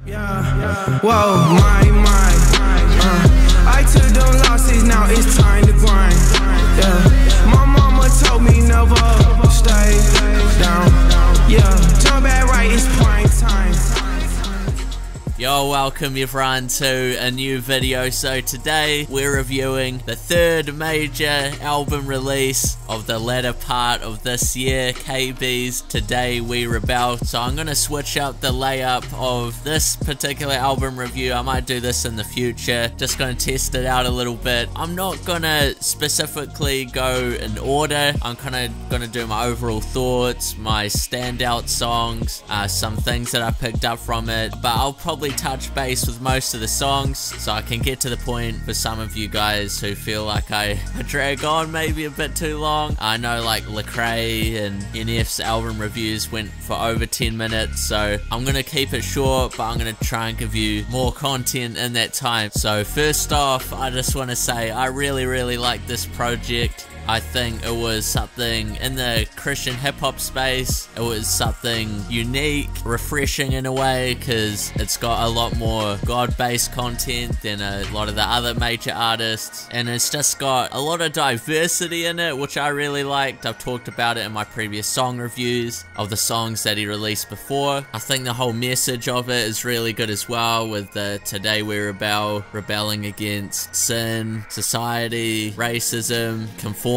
Yeah, whoa, I took them losses, now it's time to grind. Yeah, my mama told me never stay down. Yeah, jump back right, it's prime time. Yo, welcome everyone to a new video. So today we're reviewing the third major album release of the latter part of this year, KB's Today We Rebel. So I'm gonna switch up the layup of this particular album review. I might do this in the future, just gonna test it out a little bit. I'm not gonna specifically go in order. I'm kinda gonna do my overall thoughts, my standout songs, some things that I picked up from it, but I'll probably touch base with most of the songs so I can get to the point for some of you guys who feel like I drag on maybe a bit too long. I know like Lecrae and NF's album reviews went for over 10 minutes, so I'm gonna keep it short, but I'm gonna try and give you more content in that time. So first off, I just want to say I really like this project. I think it was something in the Christian hip-hop space. It was something unique, refreshing in a way, because it's got a lot more God-based content than a lot of the other major artists, and it's just got a lot of diversity in it, which I really liked. I've talked about it in my previous song reviews of the songs that he released before. I think the whole message of it is really good as well, with the Today We Rebel, rebelling against sin, society, racism, conformity,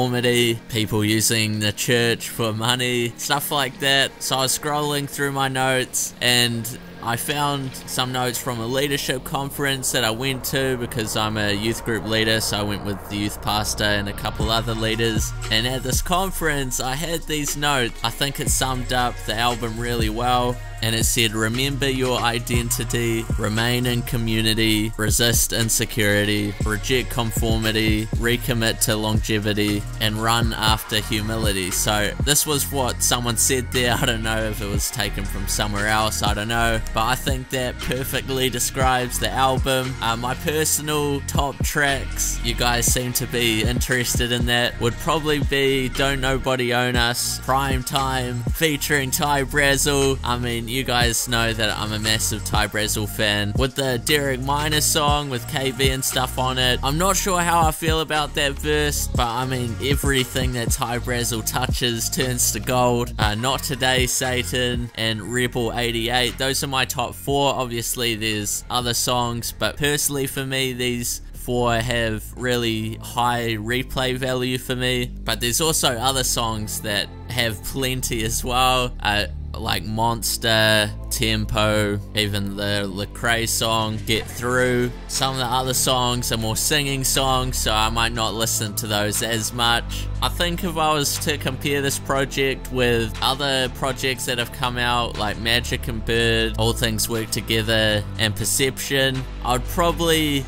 people using the church for money, stuff like that. So I was scrolling through my notes and I found some notes from a leadership conference that I went to because I'm a youth group leader, so I went with the youth pastor and a couple other leaders. And at this conference I had these notes. I think it summed up the album really well, and it said, remember your identity, remain in community, resist insecurity, reject conformity, recommit to longevity, and run after humility. So this was what someone said there. I don't know if it was taken from somewhere else, I don't know, but I think that perfectly describes the album. My personal top tracks, you guys seem to be interested in that, would probably be Don't Nobody Own Us, Primetime, featuring Brasel. I mean, you guys know that I'm a massive Brasel fan. With the Derek Minor song with KB and stuff on it, I'm not sure how I feel about that verse, but I mean, everything that Brasel touches turns to gold. Not Today, Satan, and Rebel 88. Those are my top four. Obviously there's other songs, but personally for me, these four have really high replay value for me. But there's also other songs that have plenty as well, like Monster, Tempo, even the Lecrae song, Get Through. Some of the other songs are more singing songs, so I might not listen to those as much. I think if I was to compare this project with other projects that have come out, like Magic and Bird, All Things Work Together, and Perception, I would probably,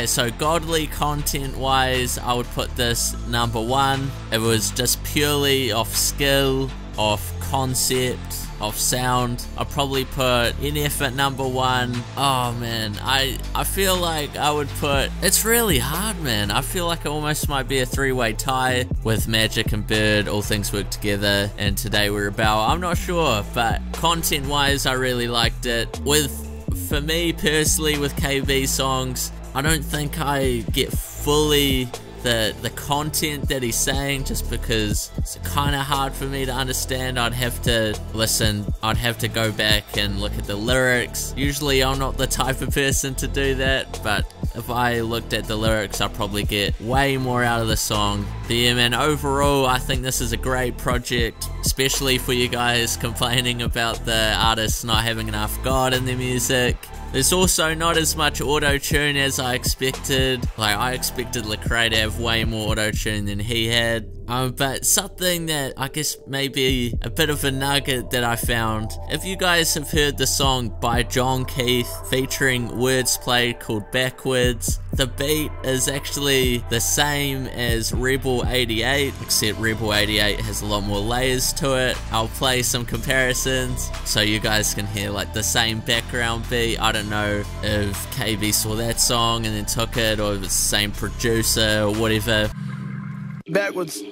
so godly content wise, I would put this number one. It was just purely off skill, off concept, of sound. I'll probably put NF at number one. Oh man, I feel like I would put, it's really hard, man. I feel like it almost might be a three-way tie with Magic and Bird, All Things Work Together, and Today We Rebel. I'm not sure, but content wise I really liked it. For me personally, with KB songs, I don't think I get fully the content that he's saying, just because it's kind of hard for me to understand. I'd have to listen, I'd have to go back and look at the lyrics. Usually I'm not the type of person to do that, but if I looked at the lyrics I'd probably get way more out of the song. But yeah man, overall I think this is a great project, especially for you guys complaining about the artists not having enough God in their music. There's also not as much auto-tune as I expected. Like, I expected Lecrae to have way more auto-tune than he had. But something that I guess maybe a bit of a nugget that I found, if you guys have heard the song by John Keith featuring Wordsplayed called Backwards, the beat is actually the same as Rebel 88, except Rebel 88 has a lot more layers to it. I'll play some comparisons so you guys can hear like the same background beat. I don't know if KB saw that song and then took it, or if it's the same producer or whatever. Backwards.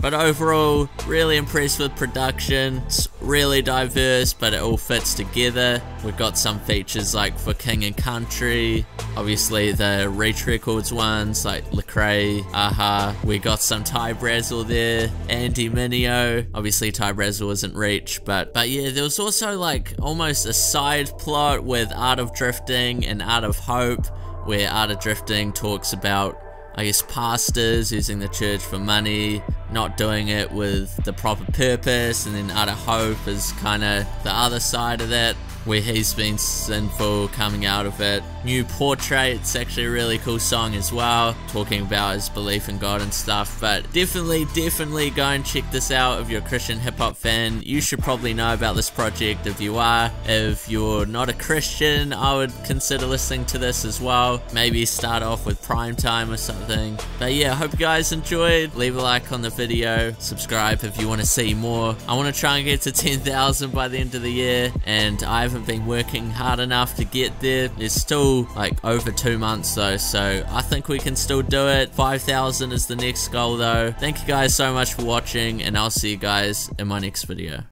But overall, really impressed with production. It's really diverse, but it all fits together. We've got some features like for King and Country, obviously the Reach Records ones like Lecrae, Aha. We got some Ty Brasel there, Andy Mineo. Obviously Ty Brasel isn't Reach, but yeah, there was also like almost a side plot with Art of Drifting and Art of Hope, where Art of Drifting talks about, I guess, pastors using the church for money, not doing it with the proper purpose, and then Art of Hope is kind of the other side of that, where he's been sinful coming out of it. New Portrait's actually a really cool song as well, talking about his belief in God and stuff. But definitely go and check this out if you're a Christian hip-hop fan. You should probably know about this project if you are. If you're not a Christian, I would consider listening to this as well. Maybe start off with Primetime or something. But yeah, I hope you guys enjoyed. Leave a like on the video, subscribe if you want to see more. I want to try and get to 10,000 by the end of the year, and I haven't been working hard enough to get there. There's still like over 2 months though, so I think we can still do it. 5,000 is the next goal though. Thank you guys so much for watching, and I'll see you guys in my next video.